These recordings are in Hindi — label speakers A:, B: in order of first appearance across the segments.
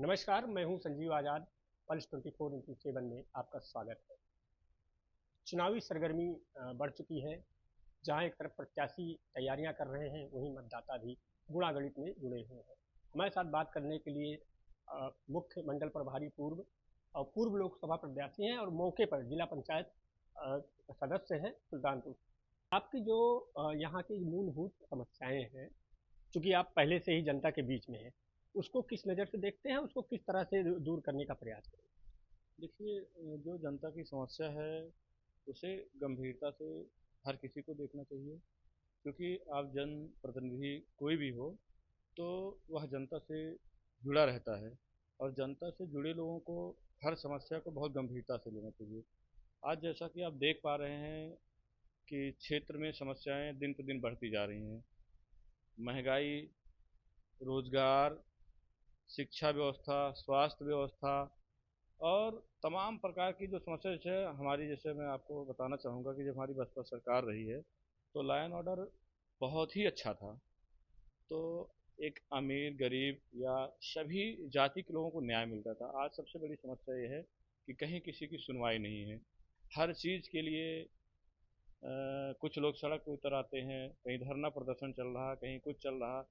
A: नमस्कार, मैं हूं संजीव आज़ाद। पल्स 24x7 में आपका स्वागत है। चुनावी सरगर्मी बढ़ चुकी है। जहां एक तरफ प्रत्याशी तैयारियां कर रहे हैं, वहीं मतदाता भी गुणागणित में जुड़े हुए हैं। हमारे साथ बात करने के लिए मुख्य मंडल प्रभारी पूर्व और पूर्व लोकसभा प्रत्याशी हैं और मौके पर जिला पंचायत सदस्य हैं सुल्तानपुर। आपकी जो यहाँ की मूलभूत समस्याएं हैं, चूंकि आप पहले से ही जनता के बीच में हैं, उसको किस नज़र से देखते हैं, उसको किस तरह से दूर करने का प्रयास करें?
B: देखिए, जो जनता की समस्या है उसे गंभीरता से हर किसी को देखना चाहिए, क्योंकि आप जनप्रतिनिधि कोई भी हो तो वह जनता से जुड़ा रहता है और जनता से जुड़े लोगों को हर समस्या को बहुत गंभीरता से लेना चाहिए। आज जैसा कि आप देख पा रहे हैं कि क्षेत्र में समस्याएं दिन पर दिन बढ़ती जा रही हैं। महंगाई, रोजगार, शिक्षा व्यवस्था, स्वास्थ्य व्यवस्था और तमाम प्रकार की जो समस्या है हमारी, जैसे मैं आपको बताना चाहूँगा कि जब हमारी बसपा सरकार रही है तो लॉ एंड ऑर्डर बहुत ही अच्छा था। तो एक अमीर गरीब या सभी जाति के लोगों को न्याय मिलता था। आज सबसे बड़ी समस्या ये है कि कहीं किसी की सुनवाई नहीं है। हर चीज़ के लिए कुछ लोग सड़क पर उतर आते हैं, कहीं धरना प्रदर्शन चल रहा, कहीं कुछ चल रहा।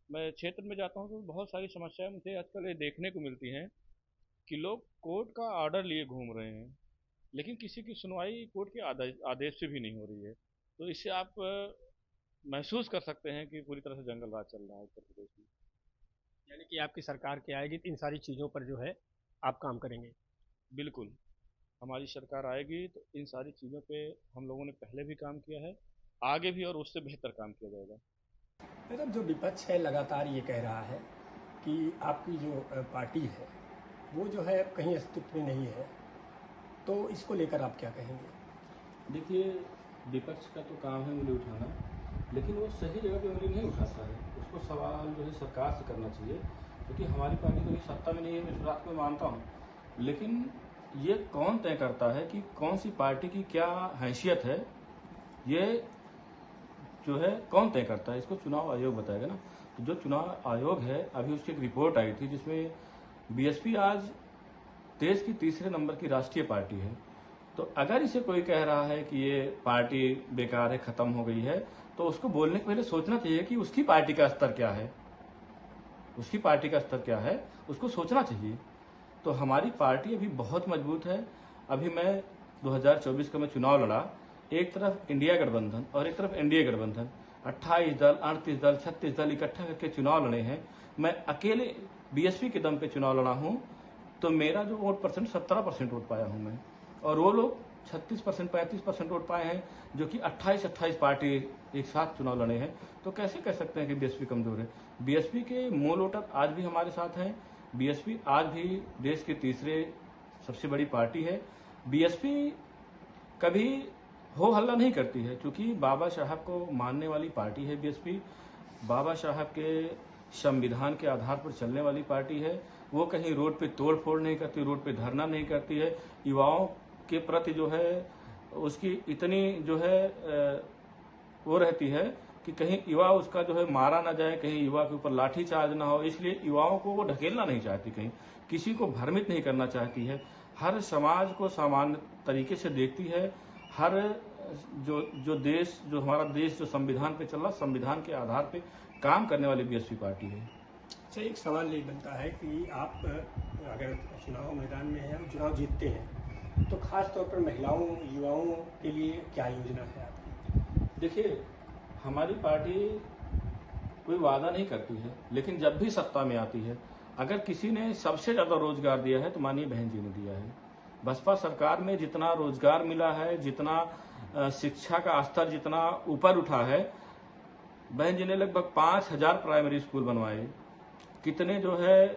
B: मैं क्षेत्र में जाता हूँ तो बहुत सारी समस्याएं मुझे आजकल ये देखने को मिलती हैं कि लोग कोर्ट का ऑर्डर लिए घूम रहे हैं, लेकिन किसी की सुनवाई कोर्ट के आदेश से भी नहीं हो रही है। तो इससे आप महसूस कर सकते हैं कि पूरी तरह से जंगल राज चल रहा है उत्तर प्रदेश में।
A: यानी कि आपकी सरकार के आएगी तो इन सारी चीज़ों पर जो है आप काम करेंगे।
B: बिल्कुल, हमारी सरकार आएगी तो इन सारी चीज़ों पे हम लोगों ने पहले भी काम किया है, आगे भी और उससे बेहतर काम किया जाएगा।
A: मतलब जो विपक्ष है लगातार ये कह रहा है कि आपकी जो पार्टी है वो जो है कहीं अस्तित्व में नहीं है, तो इसको लेकर आप क्या कहेंगे?
C: देखिए, विपक्ष का तो काम है उंगली उठाना, लेकिन वो सही जगह पे उंगली नहीं उठाता है। उसको सवाल जो है सरकार से करना चाहिए, क्योंकि हमारी पार्टी तो अभी सत्ता में नहीं है, मैं इस बात को मानता हूँ। लेकिन ये कौन तय करता है कि कौन सी पार्टी की क्या हैसियत है, ये जो है कौन तय करता है? इसको चुनाव आयोग बताएगा ना। तो जो चुनाव आयोग है, अभी उसकी एक रिपोर्ट आई थी जिसमें बीएसपी आज देश की तीसरे नंबर की राष्ट्रीय पार्टी है। तो अगर इसे कोई कह रहा है कि ये पार्टी बेकार है, खत्म हो गई है, तो उसको बोलने के पहले सोचना चाहिए कि उसकी पार्टी का स्तर क्या है, उसकी पार्टी का स्तर क्या है, उसको सोचना चाहिए। तो हमारी पार्टी अभी बहुत मजबूत है। अभी मैं 2024 का मैं चुनाव लड़ा, एक तरफ इंडिया गठबंधन और एक तरफ एनडीए गठबंधन, 28 दल, 38 दल, 36 दल इकट्ठा करके चुनाव लड़े हैं। मैं अकेले बीएसपी के दम पे चुनाव लड़ा हूँ, तो मेरा जो वोट परसेंट 17% वोट पाया हूँ मैं, और वो लोग 36%, 35% वोट पाए हैं, जो कि 28 पार्टी एक साथ चुनाव लड़े हैं। तो कैसे कह सकते हैं कि बीएसपी कमजोर है? बीएसपी के मूल वोटर आज भी हमारे साथ हैं। बीएसपी आज भी देश की तीसरे सबसे बड़ी पार्टी है। बीएसपी कभी हो हल्ला नहीं करती है, क्योंकि बाबा साहब को मानने वाली पार्टी है बीएसपी। बाबा साहब के संविधान के आधार पर चलने वाली पार्टी है। वो कहीं रोड पे तोड़ फोड़ नहीं करती, रोड पे धरना नहीं करती है। युवाओं के प्रति जो है उसकी इतनी जो है वो रहती है कि कहीं युवा उसका जो है मारा ना जाए, कहीं युवा के ऊपर लाठी चार्ज ना हो, इसलिए युवाओं को वो ढकेलना नहीं चाहती, कहीं किसी को भ्रमित नहीं करना चाहती है। हर समाज को सामान्य तरीके से देखती है। हर जो देश, जो हमारा देश जो संविधान पे चल रहा, संविधान के आधार पे काम करने वाली बीएसपी पार्टी है।
A: अच्छा, एक सवाल ये बनता है कि आप अगर चुनाव मैदान में हैं और चुनाव जीतते हैं, तो खास तौर पर महिलाओं युवाओं के लिए क्या योजना है आपकी?
C: देखिए, हमारी पार्टी कोई वादा नहीं करती है, लेकिन जब भी सत्ता में आती है, अगर किसी ने सबसे ज्यादा रोजगार दिया है तो माननीय बहन जी ने दिया है। बसपा सरकार में जितना रोजगार मिला है, जितना शिक्षा का स्तर जितना ऊपर उठा है, बहन जी ने लगभग 5000 प्राइमरी स्कूल बनवाए। कितने जो है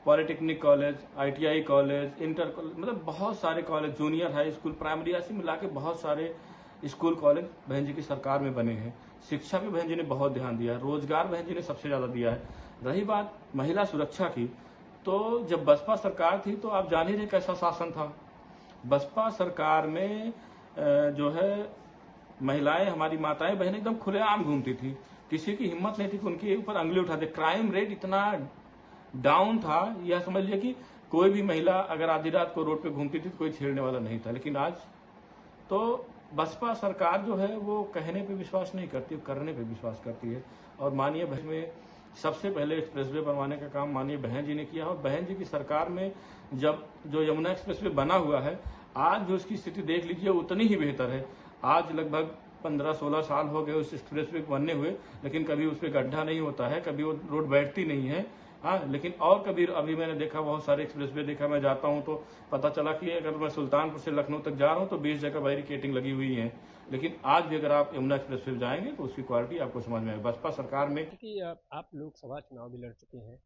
C: polytechnic college, ITI college, inter college, मतलब बहुत सारे college, junior high school, primary, ऐसे मिला के बहुत सारे स्कूल कॉलेज बहन जी की सरकार में बने हैं। शिक्षा भी बहन जी ने बहुत ध्यान दिया है। रोजगार बहन जी ने सबसे ज्यादा दिया है। रही बात महिला सुरक्षा की, तो जब बसपा सरकार थी तो आप जान ही रहे कैसा शासन था। बसपा सरकार में जो है महिलाएं, हमारी माताएं बहनें एकदम खुलेआम घूमती थी, किसी की हिम्मत नहीं थी कि उनके ऊपर अंगुली उठा दे। क्राइम रेट इतना डाउन था। यह समझ लिया कि कोई भी महिला अगर आधी रात को रोड पे घूमती थी तो कोई छेड़ने वाला नहीं था। लेकिन आज तो बसपा सरकार जो है वो कहने पे विश्वास नहीं करती, करने पे विश्वास करती है। और माननीय बहन में सबसे पहले एक्सप्रेसवे बनवाने का काम माननीय बहन जी ने किया। और बहन जी की सरकार में जब जो यमुना एक्सप्रेसवे बना हुआ है, आज भी उसकी स्थिति देख लीजिए उतनी ही बेहतर है। आज लगभग 15-16 साल हो गए उस एक्सप्रेसवे बनने हुए, लेकिन कभी उस पर गड्ढा नहीं होता है, कभी वो रोड बैठती नहीं है। हाँ, लेकिन और कभी अभी मैंने देखा बहुत सारे एक्सप्रेसवे देखा, मैं जाता हूँ तो पता चला कि अगर मैं सुल्तानपुर से लखनऊ तक जा रहा हूँ तो 20 जगह बैरिकेटिंग लगी हुई है। लेकिन आज भी अगर आप यमुना एक्सप्रेसवे जाएंगे तो उसकी क्वालिटी आपको समझ में आएगी। बसपा सरकार में
A: कि आप लोकसभा चुनाव भी लड़ चुके हैं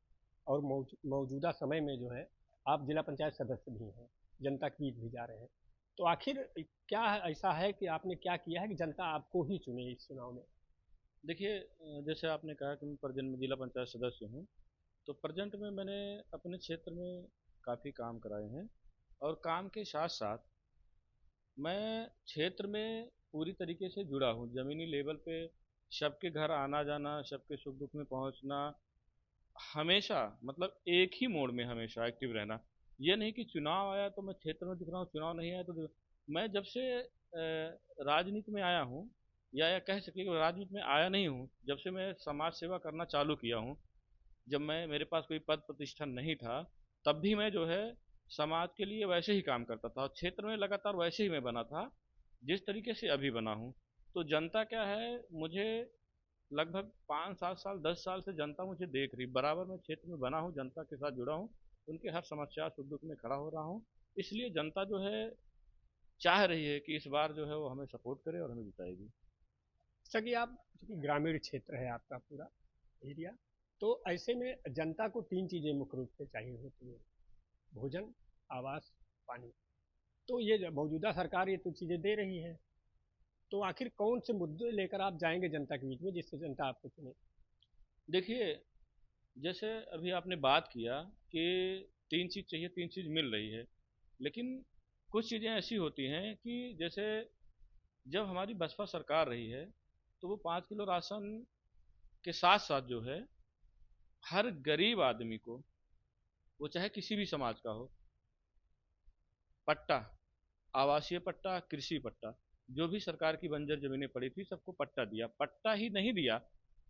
A: और मौजूदा समय में जो है आप जिला पंचायत सदस्य भी हैं, जनता के बीच भी जा रहे हैं। तो आखिर क्या ऐसा है कि आपने क्या किया है कि जनता आपको ही चुने इस चुनाव में?
B: देखिए, जैसे आपने कहा कि मैं प्रेजेंट में जिला पंचायत सदस्य हूँ, तो प्रेजेंट में मैंने अपने क्षेत्र में काफ़ी काम कराए हैं। और काम के साथ साथ मैं क्षेत्र में पूरी तरीके से जुड़ा हूँ। ज़मीनी लेवल पे सबके घर आना जाना, सबके सुख दुख में पहुँचना, हमेशा मतलब एक ही मोड में हमेशा एक्टिव रहना। ये नहीं कि चुनाव आया तो मैं क्षेत्र में दिख रहा हूँ, चुनाव नहीं आया तो मैं जब से राजनीति में आया हूँ, या कह सके कि राजनीति में आया नहीं हूँ, जब से मैं समाज सेवा करना चालू किया हूँ। जब मैं मेरे पास कोई पद प्रतिष्ठा नहीं था, तब भी मैं जो है समाज के लिए वैसे ही काम करता था और क्षेत्र में लगातार वैसे ही मैं बना था जिस तरीके से अभी बना हूँ। तो जनता क्या है, मुझे लगभग 5-7 साल 10 साल से जनता मुझे देख रही, बराबर मैं क्षेत्र में बना हूँ, जनता के साथ जुड़ा हूँ, उनके हर समस्या सुख दुख में खड़ा हो रहा हूँ। इसलिए जनता जो है चाह रही है कि इस बार जो है वो हमें सपोर्ट करे और हमें जिताएगी।
A: जैसा कि आप, चूंकि ग्रामीण क्षेत्र है आपका पूरा एरिया, तो ऐसे में जनता को 3 चीज़ें मुख्य रूप से चाहिए होती है: भोजन, आवास, पानी। तो ये मौजूदा सरकार ये तो चीज़ें दे रही है। तो आखिर कौन से मुद्दे लेकर आप जाएंगे जनता के बीच में जिससे जनता आपको चुने?
B: देखिए, जैसे अभी आपने बात किया कि 3 चीज़ चाहिए, 3 चीज़ मिल रही है, लेकिन कुछ चीज़ें ऐसी होती हैं कि जैसे जब हमारी बसपा सरकार रही है तो वो 5 किलो राशन के साथ साथ जो है हर गरीब आदमी को, वो चाहे किसी भी समाज का हो, पट्टा, आवासीय पट्टा, कृषि पट्टा, जो भी सरकार की बंजर जमीनें पड़ी थी सबको पट्टा दिया। पट्टा ही नहीं दिया,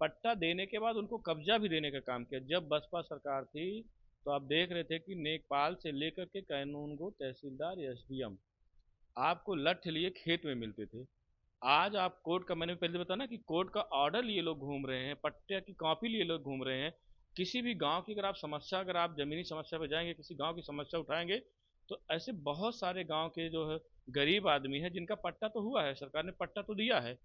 B: पट्टा देने के बाद उनको कब्जा भी देने का काम किया। जब बसपा सरकार थी तो आप देख रहे थे कि नेकपाल से लेकर के कानूनगो, तहसीलदार, एसडीएम आपको लठ लिए खेत में मिलते थे। आज आप कोर्ट का, मैंने पहले बताया ना कि कोर्ट का ऑर्डर लिए लोग घूम रहे हैं, पट्टे की कॉपी लिए लोग घूम रहे हैं। किसी भी गांव की अगर आप समस्या, अगर आप जमीनी समस्या पे जाएंगे, किसी गांव की समस्या उठाएंगे, तो ऐसे बहुत सारे गांव के जो है गरीब आदमी है जिनका पट्टा तो हुआ है, सरकार ने पट्टा तो दिया है।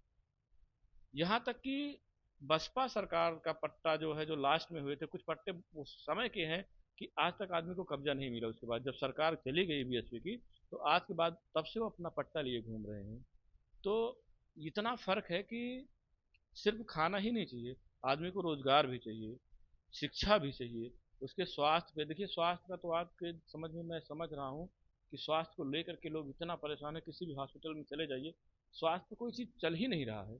B: यहाँ तक कि बसपा सरकार का पट्टा जो है, जो लास्ट में हुए थे कुछ पट्टे उस समय के हैं कि आज तक आदमी को कब्जा नहीं मिला। उसके बाद जब सरकार चली गई बीएसपी की, तो आज के बाद तब से वो अपना पट्टा लिए घूम रहे हैं। तो इतना फर्क है कि सिर्फ खाना ही नहीं चाहिए, आदमी को रोजगार भी चाहिए, शिक्षा भी चाहिए, उसके स्वास्थ्य पे देखिए। स्वास्थ्य का तो आपके समझ में, मैं समझ रहा हूँ कि स्वास्थ्य को लेकर के लोग इतना परेशान है, किसी भी हॉस्पिटल में चले जाइए, स्वास्थ्य पे कोई चीज़ चल ही नहीं रहा है।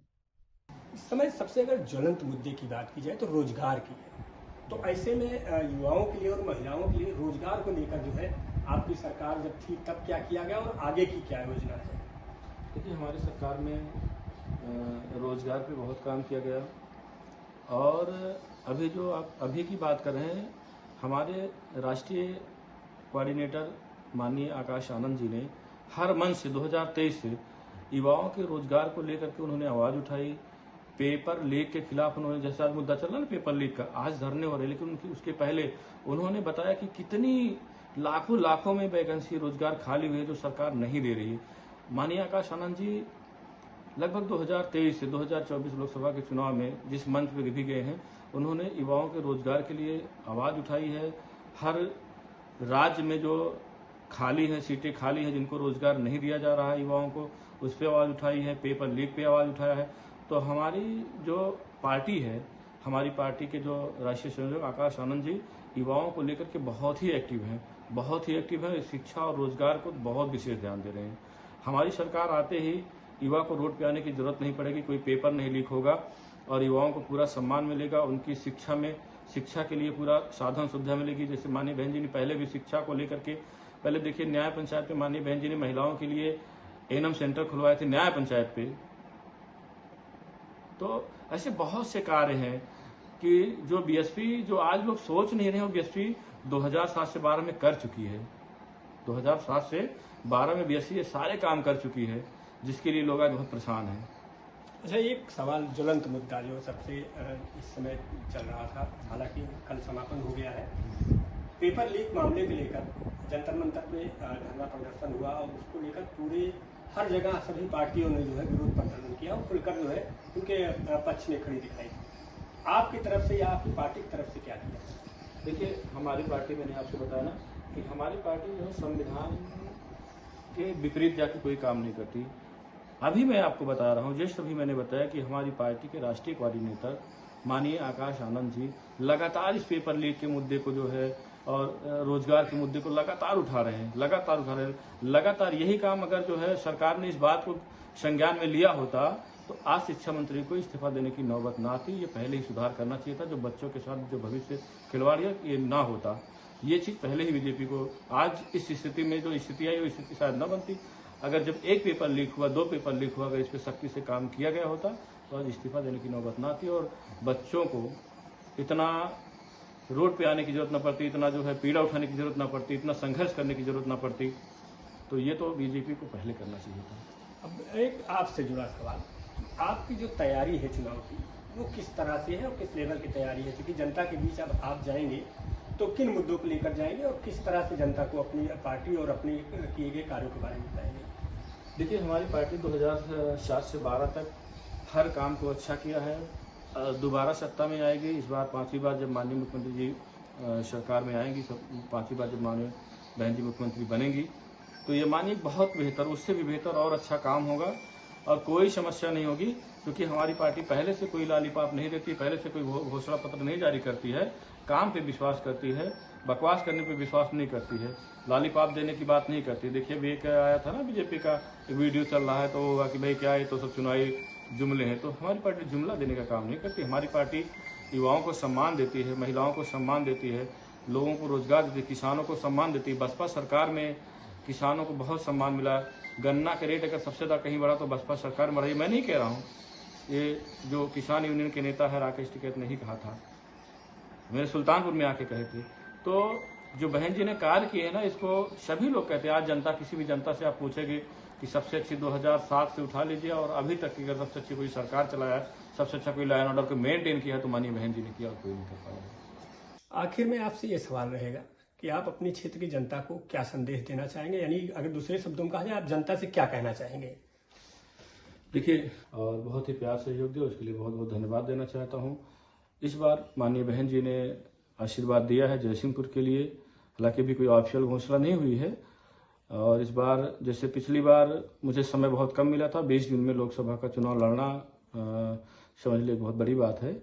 A: इस समय सबसे अगर ज्वलंत मुद्दे की बात की जाए तो रोजगार की है। तो ऐसे में युवाओं के लिए और महिलाओं के लिए रोजगार को लेकर जो है आपकी सरकार जब थी तब क्या किया गया और आगे की क्या योजना है?
C: देखिए, हमारी सरकार में रोजगार पे बहुत काम किया गया। और अभी जो आप अभी की बात कर रहे हैं, हमारे राष्ट्रीय कोऑर्डिनेटर माननीय आकाश आनंद जी ने हर मंच से 2023 से युवाओं के रोजगार को लेकर के उन्होंने आवाज़ उठाई। पेपर लीक के खिलाफ उन्होंने, जैसा मुद्दा चल रहा ना पेपर लीक का, आज धरने हो रहे, लेकिन उनकी उसके पहले उन्होंने बताया कि कितनी लाखों में वैकेंसी रोजगार खाली हुई है जो सरकार नहीं दे रही है। माननीय आकाश आनंद जी लगभग 2023 से 2024 लोकसभा के चुनाव में जिस मंच पर भी गए हैं, उन्होंने युवाओं के रोजगार के लिए आवाज़ उठाई है। हर राज्य में जो खाली है, सीटें खाली हैं, जिनको रोजगार नहीं दिया जा रहा है युवाओं को, उस पर आवाज़ उठाई है। पेपर लीक पे आवाज़ उठाया है। तो हमारी जो पार्टी है, हमारी पार्टी के जो राष्ट्रीय संयोजक आकाश आनंद जी युवाओं को लेकर के बहुत ही एक्टिव हैं, बहुत ही एक्टिव हैं। शिक्षा और रोजगार को बहुत विशेष ध्यान दे रहे हैं। हमारी सरकार आते ही युवा को रोड पे आने की जरूरत नहीं पड़ेगी, कोई पेपर नहीं लीक होगा और युवाओं को पूरा सम्मान मिलेगा। उनकी शिक्षा में शिक्षा के लिए पूरा साधन सुविधा मिलेगी। जैसे माननीय बहन जी ने पहले भी शिक्षा को लेकर के, पहले देखिए न्याय पंचायत पे माननीय बहन जी ने महिलाओं के लिए एनएम सेंटर खुलवाए थे न्याय पंचायत पे। तो ऐसे बहुत से कार्य हैं कि जो बीएसपी, जो आज लोग सोच नहीं रहे हैं, वो बीएसपी 2007 से 12 में कर चुकी है। 2007 से 12 में बीएसपी ये सारे काम कर चुकी है, जिसके लिए लोग आज बहुत परेशान हैं।
A: अच्छा, एक सवाल ज्वलंत मुद्दा जो सबसे इस समय चल रहा था, हालांकि कल समापन हो गया है, पेपर लीक मामले को लेकर जंतर मंतर पे धरना प्रदर्शन हुआ और उसको लेकर पूरे हर जगह सभी पार्टियों ने जो है विरोध प्रदर्शन किया और खुलकर जो है उनके पक्ष में खड़ी दिखाई। आपकी तरफ से या आपकी पार्टी की तरफ से क्या किया?
C: देखिए, हमारी पार्टी, मैंने आपसे बताया ना कि हमारी पार्टी जो है संविधान के विपरीत जाकर कोई काम नहीं करती। अभी मैं आपको बता रहा हूँ, जैसे अभी मैंने बताया कि हमारी पार्टी के राष्ट्रीय कोऑर्डिनेटर माननीय आकाश आनंद जी लगातार इस पेपर लीक के मुद्दे को जो है और रोजगार के मुद्दे को लगातार उठा रहे हैं, लगातार यही काम अगर जो है सरकार ने इस बात को संज्ञान में लिया होता तो आज शिक्षा मंत्री को इस्तीफा देने की नौबत ना आती। ये पहले ही सुधार करना चाहिए था, जो बच्चों के साथ जो भविष्य खिलवाड़ है ये ना होता। ये चीज पहले ही बीजेपी को, आज इस स्थिति में जो स्थिति आई वो स्थिति शायद न बनती। अगर जब एक पेपर लीक हुआ, 2 पेपर लीक हुआ, अगर इस पर सख्ती से काम किया गया होता तो आज इस्तीफा देने की नौबत ना आती और बच्चों को इतना रोड पे आने की जरूरत न पड़ती, इतना जो है पीड़ा उठाने की जरूरत न पड़ती, इतना संघर्ष करने की जरूरत न पड़ती। तो ये तो बीजेपी को पहले करना चाहिए था।
A: अब एक आपसे जुड़ा सवाल, आपकी जो तैयारी है चुनाव की वो किस तरह से है और किस लेवल की तैयारी है? क्योंकि जनता के बीच अब आप जाएंगे तो किन मुद्दों को लेकर जाएंगे और किस तरह से जनता को अपनी पार्टी और अपने किए गए कार्यों के बारे में बताएंगे?
C: देखिए, हमारी पार्टी 2007 से 12 तक हर काम को अच्छा किया है। दोबारा सत्ता में आएगी इस बार, 5वीं बार जब माननीय मुख्यमंत्री जी सरकार में आएंगी, 5वीं बार जब माननीय बहन जी मुख्यमंत्री बनेंगी तो ये मानिए बहुत बेहतर, उससे भी बेहतर और अच्छा काम होगा और कोई समस्या नहीं होगी। क्योंकि हमारी पार्टी पहले से कोई लालीपाप नहीं देती, पहले से कोई घोषणा पत्र नहीं जारी करती है, काम पे विश्वास करती है, बकवास करने पे विश्वास नहीं करती है, लालीपाप देने की बात नहीं करती। देखिए, भी एक आया था ना बीजेपी का एक वीडियो चल रहा है, तो होगा कि भाई क्या है, तो सब चुनावी जुमले हैं। तो हमारी पार्टी जुमला देने का काम नहीं करती। हमारी पार्टी युवाओं को सम्मान देती है, महिलाओं को सम्मान देती है, लोगों को रोजगार देती है, किसानों को सम्मान देती है। बसपा सरकार में किसानों को बहुत सम्मान मिला। गन्ना का रेट अगर सबसे ज़्यादा कहीं बढ़ा तो बसपा सरकार में रही। मैं नहीं कह रहा हूँ, ये जो किसान यूनियन के नेता है राकेश टिकैत ने ही कहा था, मेरे सुल्तानपुर में आके कहे थे। तो जो बहन जी ने कार्य किए हैं ना, इसको सभी लोग कहते हैं। आज जनता, किसी भी जनता से आप पूछेंगे कि सबसे अच्छी 2007 से उठा लीजिए और अभी तक की अगर सबसे अच्छी कोई सरकार चलाया, सबसे अच्छा कोई लॉ एंड ऑर्डर को मेंटेन किया तो माननीय बहन जी ने किया और कोई नहीं कर पाया।
A: आखिर में आपसे ये सवाल रहेगा कि आप अपने क्षेत्र की जनता को क्या संदेश देना चाहेंगे, यानी अगर दूसरे शब्दों में कहा जाए, आप जनता से क्या कहना चाहेंगे?
C: देखिए, और बहुत ही प्यार सहयोग दिया, उसके लिए बहुत बहुत धन्यवाद देना चाहता हूँ। इस बार माननीय बहन जी ने आशीर्वाद दिया है जयसिंहपुर के लिए, हालांकि अभी कोई ऑफिशियल घोषणा नहीं हुई है। और इस बार जैसे पिछली बार मुझे समय बहुत कम मिला था, 20 जून में लोकसभा का चुनाव लड़ना समझ लीजिए बहुत बड़ी बात है।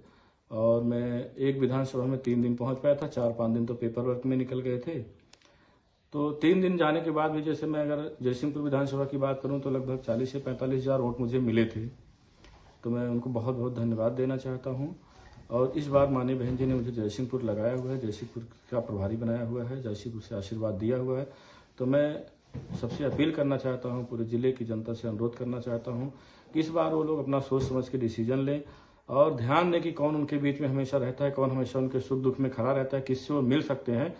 C: और मैं एक विधानसभा में 3 दिन पहुंच पाया था, 4-5 दिन तो पेपर वर्क में निकल गए थे। तो 3 दिन जाने के बाद भी, जैसे मैं अगर जयसिंहपुर विधानसभा की बात करूं तो लगभग 40 से 45 हज़ार वोट मुझे मिले थे। तो मैं उनको बहुत बहुत धन्यवाद देना चाहता हूं। और इस बार माननीय बहन जी ने मुझे जयसिंहपुर लगाया हुआ है, जयसिंहपुर का प्रभारी बनाया हुआ है, जयसिंहपुर से आशीर्वाद दिया हुआ है। तो मैं सबसे अपील करना चाहता हूं, पूरे जिले की जनता से अनुरोध करना चाहता हूं कि इस बार वो लोग अपना सोच समझ के डिसीजन लें और ध्यान दें कि कौन उनके बीच में हमेशा रहता है, कौन हमेशा उनके सुख दुख में खड़ा रहता है, किससे वो मिल सकते हैं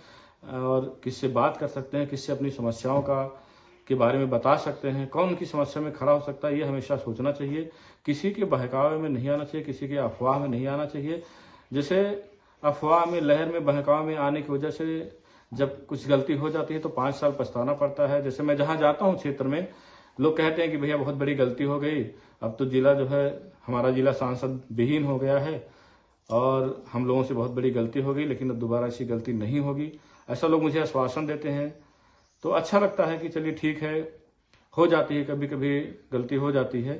C: और किससे बात कर सकते हैं, किससे अपनी समस्याओं के बारे में बता सकते हैं, कौन उनकी समस्या में खड़ा हो सकता है। ये हमेशा सोचना चाहिए। किसी के बहकावे में नहीं आना चाहिए, किसी के अफवाह में नहीं आना चाहिए। जैसे अफवाह में, लहर में, बहकावे में आने की वजह से जब कुछ गलती हो जाती है तो 5 साल पछताना पड़ता है। जैसे मैं जहाँ जाता हूँ क्षेत्र में, लोग कहते हैं कि भैया बहुत बड़ी गलती हो गई, अब तो जिला जो है, हमारा जिला सांसद विहीन हो गया है और हम लोगों से बहुत बड़ी गलती हो गई, लेकिन अब दोबारा ऐसी गलती नहीं होगी, ऐसा लोग मुझे आश्वासन देते हैं। तो अच्छा लगता है कि चलिए ठीक है, हो जाती है, कभी कभी गलती हो जाती है।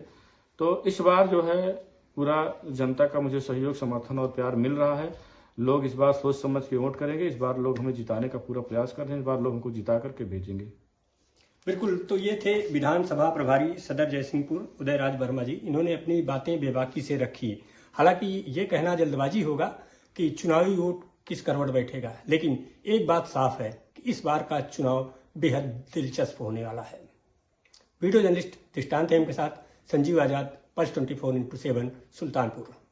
C: तो इस बार जो है पूरा जनता का मुझे सहयोग, समर्थन और प्यार मिल रहा है। लोग इस बार सोच समझ के वोट करेंगे। इस बार लोग हमें जिताने का पूरा प्रयास कर रहे हैं। इस बार लोग हमको जिता करके भेजेंगे।
A: बिल्कुल। तो ये थे विधानसभा प्रभारी सदर जयसिंहपुर उदयराज वर्मा जी। इन्होंने अपनी बातें बेबाकी से रखी। हालांकि ये कहना जल्दबाजी होगा, कि चुनावी वोट किस करवट बैठेगा, लेकिन एक बात साफ है कि इस बार का चुनाव बेहद दिलचस्प होने वाला है। वीडियो जर्नलिस्ट दृष्टांत के साथ संजीव आजाद, पल्स 24x7 सुल्तानपुर।